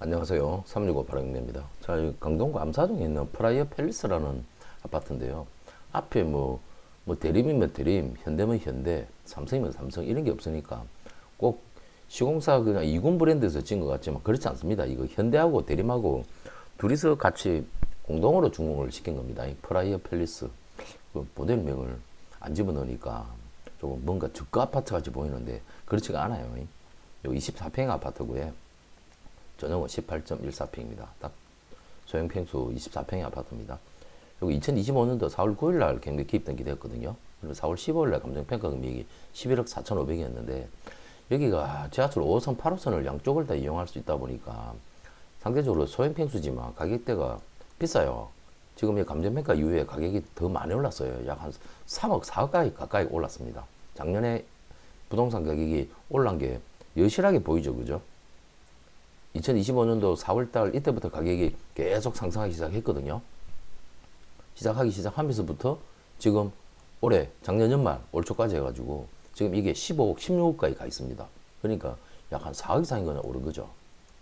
안녕하세요. 365 바람입니다. 자, 이 강동구 암사동에 있는 프라이어 팰리스라는 아파트인데요. 앞에 대림이면 대림, 현대면 현대, 삼성이면 삼성 이런 게 없으니까 꼭 시공사 그냥 이군 브랜드에서 지은 것 같지만 그렇지 않습니다. 이거 현대하고 대림하고 둘이서 같이 공동으로 준공을 시킨 겁니다. 이 프라이어 팰리스 그 모델명을 안 집어넣으니까 조금 뭔가 저가 아파트 같이 보이는데 그렇지가 않아요. 요 24평 아파트고요. 전용은 18.14평입니다. 딱 소형평수 24평의 아파트입니다. 여기 2025년도 4월 9일날 경매 기입 등기되었거든요. 그리고 4월 15일날 감정평가 금액이 11억 4,500이었는데 여기가 지하철 5호선, 8호선을 양쪽을 다 이용할 수 있다 보니까 상대적으로 소형평수지만 가격대가 비싸요. 지금 이 감정평가 이후에 가격이 더 많이 올랐어요. 약 한 3억, 4억 가까이 올랐습니다. 작년에 부동산 가격이 올란 게 여실하게 보이죠, 그죠? 2025년도 4월달 이때부터 가격이 계속 상승하기 시작했거든요. 시작하면서부터 지금 올해 작년 연말 올 초까지 해가지고 지금 이게 15억, 16억까지 가 있습니다. 그러니까 약 한 4억 이상인 거나 오른 거죠.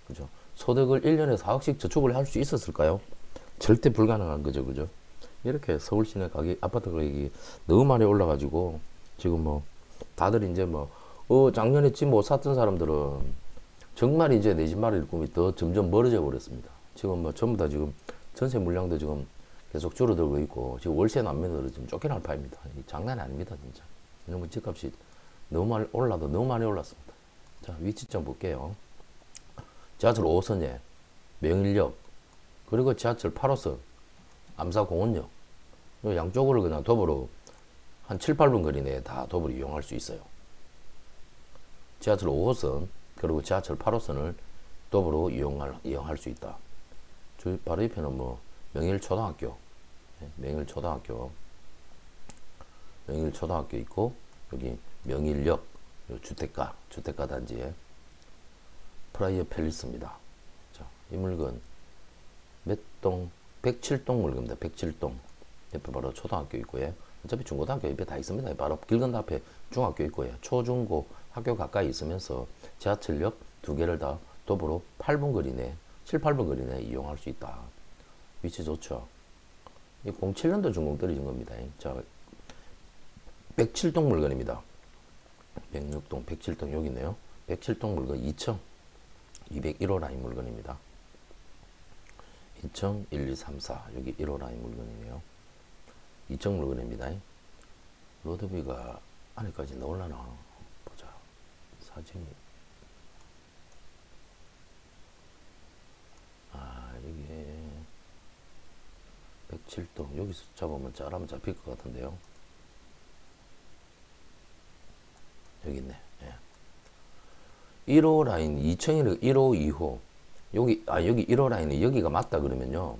그죠? 소득을 1년에 4억씩 저축을 할 수 있었을까요? 절대 불가능한 거죠. 그죠? 이렇게 서울 시내 가격, 아파트 가격이 너무 많이 올라가지고 지금 다들 이제 작년에 집 못 샀던 사람들은 정말 이제 내 집 마련일 꿈이 더 점점 멀어져 버렸습니다. 지금 전부 다 지금 전세 물량도 지금 계속 줄어들고 있고 지금 월세 난민들은 지금 쫓겨날 파입니다. 장난이 아닙니다, 진짜. 너무 집값이 너무 많이 올라도 너무 많이 올랐습니다. 자, 위치점 볼게요. 지하철 5호선에 명일역, 그리고 지하철 8호선 암사공원역, 양쪽으로 그냥 도보로 한 7, 8분 거리 내에 다 도보로 이용할 수 있어요. 지하철 5호선 그리고 지하철 8호선을 도보로 이용할 수 있다. 저희 바로 옆에는 명일초등학교, 명일초등학교 있고 여기 명일역 주택가 단지에 프라이어 팰리스입니다. 자, 이 물건 몇 동? 107동 물건입니다. 107동. 옆에 바로 초등학교 있고요. 어차피 중고등학교 옆에 다 있습니다. 바로 길 건너 앞에 중학교 있고요. 초중고 학교 가까이 있으면서 지하철역 두 개를 다 도보로 8분 거리 내, 7, 8분 거리 내 이용할 수 있다. 위치 좋죠. 이 07년도 준공 떨어진 겁니다. 자, 107동 물건입니다. 106동, 107동 여기 있네요. 107동 물건 2층 201호 라인 물건입니다. 2층 1, 2, 3, 4 여기 1호 라인 물건이네요. 2층 물건입니다. 로드비가 안에까지 나올라나 보자. 사진이 이게 107동 여기서 잡으면 잘하면 잡힐 것 같은데요. 여기 있네. 예. 1호 라인 2층이 1호 2호 여기 1호 라인이 여기가 맞다 그러면요.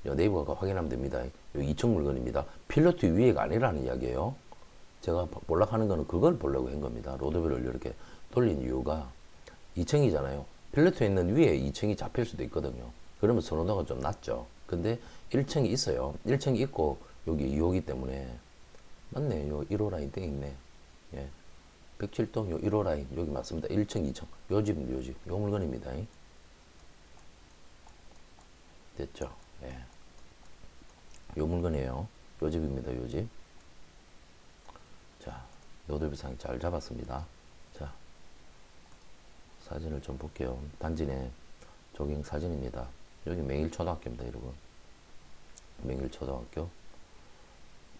네이버가 확인하면 됩니다. 여기 2층 물건입니다. 필로티 위에가 아니라는 이야기예요. 제가 볼락하는 거는 그걸 보려고 한 겁니다. 로드뷰를 이렇게 돌린 이유가 2층이잖아요. 필로티에 있는 위에 2층이 잡힐 수도 있거든요. 그러면 선호도가 좀 낮죠. 근데 1층이 있어요. 1층이 있고 여기 2호기 때문에 맞네. 요 1호 라인 땡 있네. 예. 107동 요 1호 라인 여기 맞습니다. 1층, 2층. 요 집입니다. 요 집. 요 물건입니다. 됐죠? 예. 요 물건이에요. 요 집입니다. 요 집. 자, 노드뷰상 잘 잡았습니다. 자, 사진을 좀 볼게요. 단지 내 조경 사진입니다. 여기 맹일초등학교입니다, 여러분. 맹일초등학교.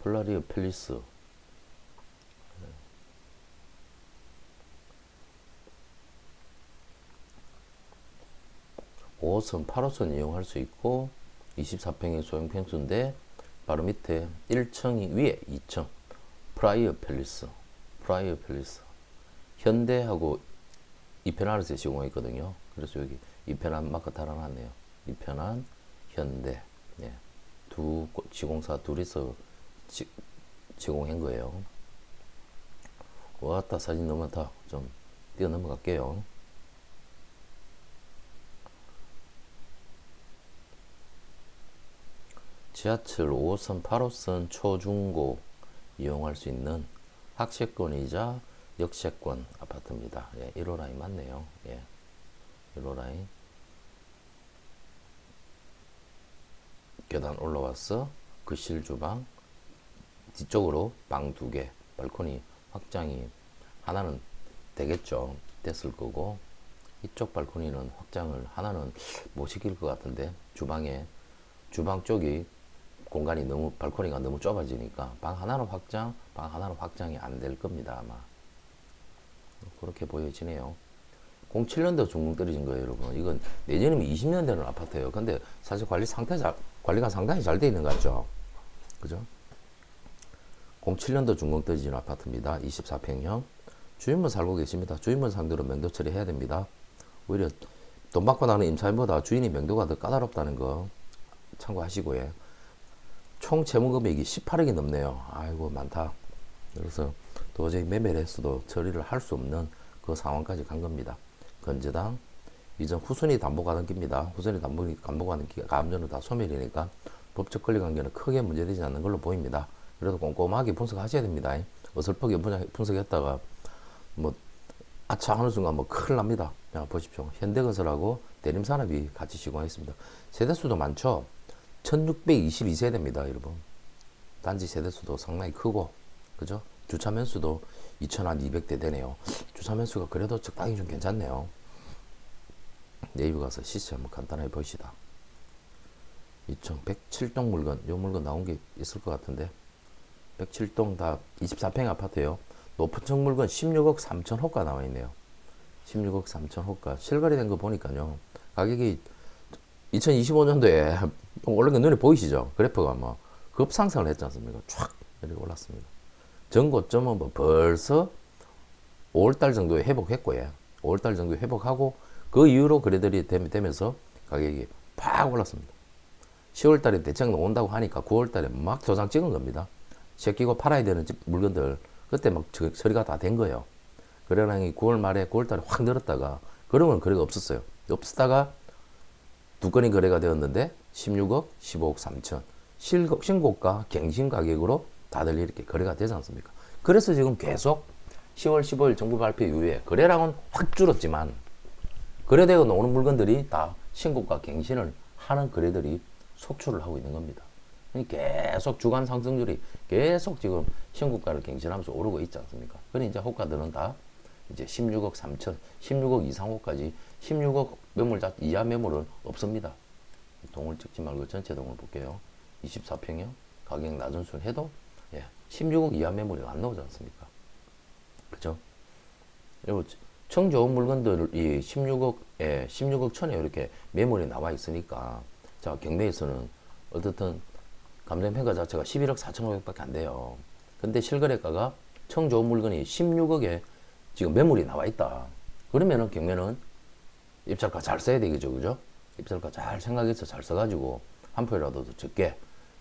폴라리어 팰리스. 5호선, 8호선 이용할 수 있고 24평의 소형 평수인데 바로 밑에 1층이 위에 2층 프라이어 팰리스 현대하고 이편안에서 시공했거든요. 그래서 여기 이편안 마크 달아놨네요. 이편안 현대 네. 두 시공사 둘이서 시공한 거예요. 왔다 사진 너무 많다. 좀 뛰어 넘어갈게요. 지하철 5호선, 8호선 초중고 이용할 수 있는 학세권이자 역세권 아파트입니다. 예, 1호 라인 맞네요. 예, 1호 라인. 계단 올라와서 거실 주방 뒤쪽으로 방 2개 발코니 확장이 하나는 되겠죠. 됐을 거고 이쪽 발코니는 확장을 하나는 못 시킬 것 같은데 주방 쪽이 공간이 너무 발코니가 너무 좁아지니까 방 하나는 확장이 안 될 겁니다. 아마 그렇게 보여지네요. 07년도 준공 떨어진 거예요, 여러분. 이건 내년이면 20년 되는 아파트예요. 근데 사실 관리가 상당히 잘 돼 있는 거 같죠. 그죠? 07년도 준공 떨어진 아파트입니다. 24평형. 주인분 살고 계십니다. 주인분 상대로 명도 처리해야 됩니다. 오히려 돈 받고 나는 임차인보다 주인이 명도가 더 까다롭다는 거 참고하시고요. 총 채무 금액이 18억이 넘네요. 아이고 많다. 그래서 도저히 매매를 했어도 처리를 할 수 없는 그 상황까지 간 겁니다. 건재당 이전 후순위 담보가 등기입니다. 후순위 담보가 등기가 감정은 다 소멸이니까 법적 권리관계는 크게 문제되지 않는 걸로 보입니다. 그래도 꼼꼼하게 분석하셔야 됩니다. 어설프게 분석했다가 뭐 아차 하는 순간 뭐 큰일 납니다. 자, 보십시오. 현대건설하고 대림산업이 같이 시공했습니다. 세대수도 많죠. 1622세대입니다, 여러분. 단지 세대수도 상당히 크고, 그죠? 주차면수도 2200대 되네요. 주차면수가 그래도 적당히 좀 괜찮네요. 네이버 가서 시세 한번 간단하게 보시다. 2107동 물건, 요 물건 나온 게 있을 것 같은데. 107동 다 24평 아파트예요. 높은 층 물건 16억 3천 호가 나와 있네요. 16억 3천 호가. 실거래된 거 보니까요. 가격이 2025년도에 올린 거 눈에 보이시죠? 그래프가 뭐 급상승을 했지 않습니까? 촥 이렇게 올랐습니다. 전고점은 뭐 벌써 5월달 정도에 회복했고요. 5월달 정도에 회복하고 그 이후로 거래들이 되면서 가격이 팍 올랐습니다. 10월달에 대책 나온다고 하니까 9월달에 막 도장 찍은 겁니다. 제끼고 팔아야 되는 물건들 그때 막 처리가 다 된 거예요. 거래량이 9월 말에 9월달에 확 늘었다가 그러면 거래가 없었어요. 없었다가 두 건이 거래가 되었는데 16억, 15억 3천 신고가 갱신 가격으로 다들 이렇게 거래가 되지 않습니까? 그래서 지금 계속 10월 15일 정부 발표 이후에 거래량은 확 줄었지만 거래되어 나오는 물건들이 다 신고가 갱신을 하는 거래들이 속출을 하고 있는 겁니다. 계속 주간 상승률이 계속 지금 신고가를 갱신하면서 오르고 있지 않습니까? 그러니 이제 호가들은 다 이제 16억 3천, 16억 이상호까지 16억 매물 이하 매물은 없습니다. 동을 찍지 말고 전체 동을 볼게요. 24평형 가격 낮은 순 해도 16억 이하 매물이 안 나오지 않습니까? 그죠? 그리고 청 좋은 물건들이 16억 천에 이렇게 매물이 나와 있으니까 자 경매에서는 어떻든 감정평가 자체가 11억 4,500밖에 안 돼요. 근데 실거래가가 청 좋은 물건이 16억에 지금 매물이 나와 있다. 그러면은 경매는 입찰가 잘 써야 되겠죠, 그죠? 입찰가 잘 생각해서 잘 써가지고 한 표라도 더 적게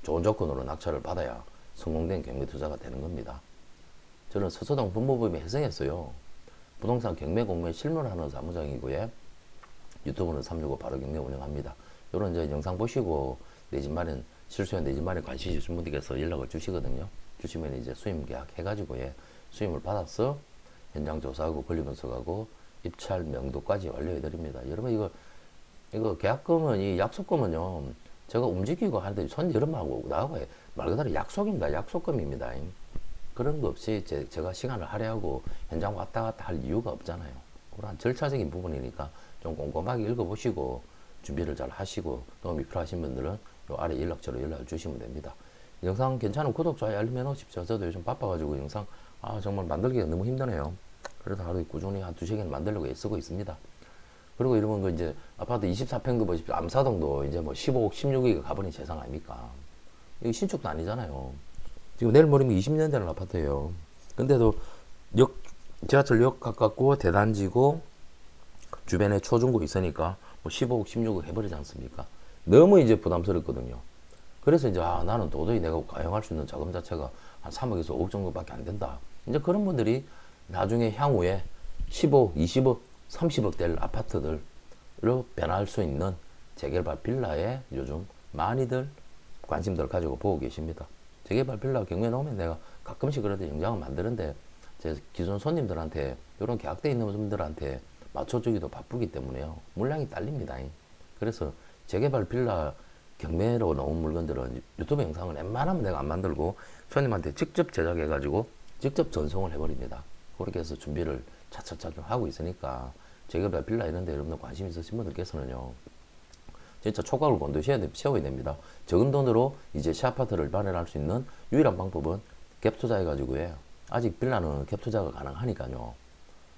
좋은 조건으로 낙찰을 받아야 성공된 경매 투자가 되는 겁니다. 저는 서초동 법무법인에 해성했어요. 부동산 경매 공매 실무하는 사무장이고요. 유튜브는 365 바로 경매 운영합니다. 이런 이제 영상 보시고 내 집 마련 실수연 내 집 마련 관심 있으신 분들께서 연락을 주시거든요. 주시면 이제 수임 계약 해가지고 수임을 받아서 현장 조사하고 권리 분석하고 입찰 명도까지 완료해 드립니다. 여러분 이거 계약금은 이 약속금은요 제가 움직이고 하는데 손 여름하고 나하고 말 그대로 약속입니다. 약속금입니다. 그런 거 없이 제가 시간을 할애하고 현장 왔다 갔다 할 이유가 없잖아요. 그런 절차적인 부분이니까 좀 꼼꼼하게 읽어보시고 준비를 잘 하시고 도움이 필요하신 분들은 요 아래 연락처로 연락을 주시면 됩니다. 영상 괜찮으면 구독, 좋아요, 알림 해놓으십시오. 저도 요즘 바빠가지고 영상 정말 만들기가 너무 힘드네요. 그래도 하루에 꾸준히 한 2시간 만들려고 애쓰고 있습니다. 그리고 여러분 그 이제 아파트 24평도 보십시오. 암사동도 이제 뭐 15억, 16억이 가버린 세상 아닙니까? 이거 신축도 아니잖아요. 지금 내일 모레면 20년 되는 아파트예요. 근데도 지하철역 가깝고 대단지고 주변에 초중고 있으니까 뭐 15억, 16억 해버리지 않습니까? 너무 이제 부담스럽거든요. 그래서 이제 나는 도저히 내가 가용할 수 있는 자금 자체가 한 3억에서 5억 정도밖에 안 된다. 이제 그런 분들이 나중에 향후에 15억, 20억, 30억 될 아파트들로 변할 수 있는 재개발 빌라에 요즘 많이들 관심들 가지고 보고 계십니다. 재개발 빌라 경매 나오면 내가 가끔씩 그래도 영상을 만드는데 제 기존 손님들한테 이런 계약돼 있는 분들한테 맞춰주기도 바쁘기 때문에요. 물량이 딸립니다. 그래서 재개발 빌라 경매로 나온 물건들은 유튜브 영상을 웬만하면 내가 안 만들고 손님한테 직접 제작해가지고 직접 전송을 해버립니다. 그렇게 해서 준비를 차차차 하고 있으니까 재개발 빌라 이런 데 여러분들 관심 있으신 분들께서는요, 진짜 촉각을 곤두세워야 됩니다. 적은 돈으로 이제 시아파트를 마련할 수 있는 유일한 방법은 갭 투자해가지고 해요. 아직 빌라는 갭 투자가 가능하니까요.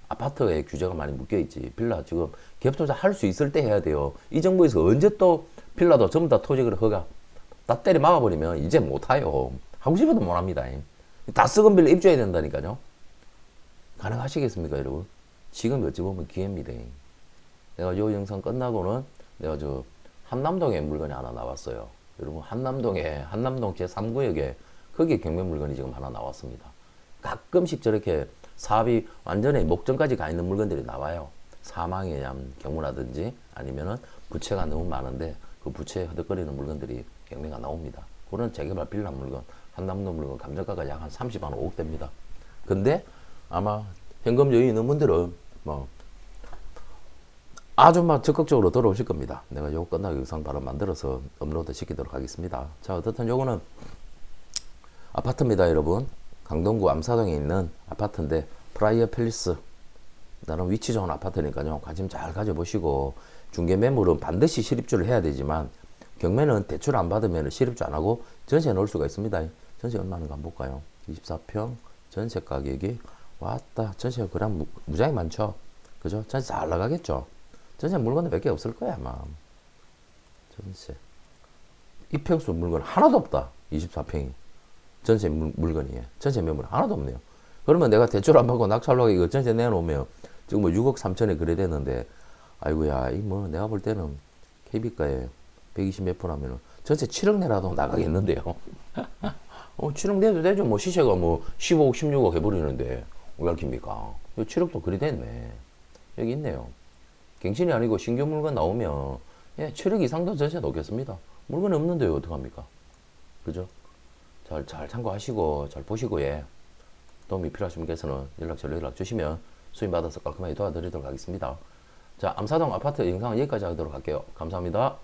아파트에 규제가 많이 묶여있지. 빌라 지금 갭 투자 할 수 있을 때 해야 돼요. 이 정부에서 언제 또 빌라도 전부 다 토지를 허가 다 때려 막아버리면 이제 못해요. 하고 싶어도 못합니다. 다 썩은 빌라 입주해야 된다니까요. 가능하시겠습니까, 여러분? 지금 어찌 보면 기회입니다. 내가 요 영상 끝나고는 내가 저 한남동에 물건이 하나 나왔어요. 여러분, 한남동 제3구역에 거기에 경매 물건이 지금 하나 나왔습니다. 가끔씩 저렇게 사업이 완전히 목전까지 가 있는 물건들이 나와요. 사망에 의한 경우라든지 아니면은 부채가 너무 많은데 그 부채에 허덕거리는 물건들이 경매가 나옵니다. 그런 재개발 빌라 물건, 한남동 물건 감정가가 약 한 30만 5억 됩니다. 근데 아마 현금 여유 있는 분들은 뭐 아주 막 적극적으로 들어오실 겁니다. 내가 요거 끝나고 영상 바로 만들어서 업로드 시키도록 하겠습니다. 자, 어떻든 요거는 아파트입니다, 여러분. 강동구 암사동에 있는 아파트인데 프라이어 팰리스, 나름 위치 좋은 아파트니까요, 관심 잘 가져보시고, 중개 매물은 반드시 실입주를 해야 되지만 경매는 대출 안 받으면 실입주 안 하고 전세 넣을 수가 있습니다. 전세 얼마인가 한번 볼까요? 24평 전세 가격이 왔다, 전세가 그냥 무지하게 많죠. 그죠? 전세 잘 나가겠죠. 전세 물건은 몇 개 없을 거야 아마. 전세 이평수 물건 하나도 없다. 24평이 전세 물건이에요. 전세 매물 하나도 없네요. 그러면 내가 대출 안 받고 낙찰로 이거 전세 내놓으면 지금 뭐 6억 3천에 거래되는데, 아이고야, 이 뭐 내가 볼 때는 KB가에 120 몇 푼 하면은 전세 7억 내라도 나가겠는데요. 7억 내도 되죠. 뭐 시세가 뭐 15억 16억 해버리는데 왜 알깁니까? 7억도 거래됐네. 여기 있네요. 갱신이 아니고 신규 물건 나오면 7억 이상도 전세 넣겠습니다. 물건이 없는데요, 어떡합니까? 그죠? 잘 참고하시고 잘 보시고, 도움이 필요하신 분께서는 연락 주시면 수임 받아서 깔끔하게 도와드리도록 하겠습니다. 자, 암사동 아파트 영상은 여기까지 하도록 할게요. 감사합니다.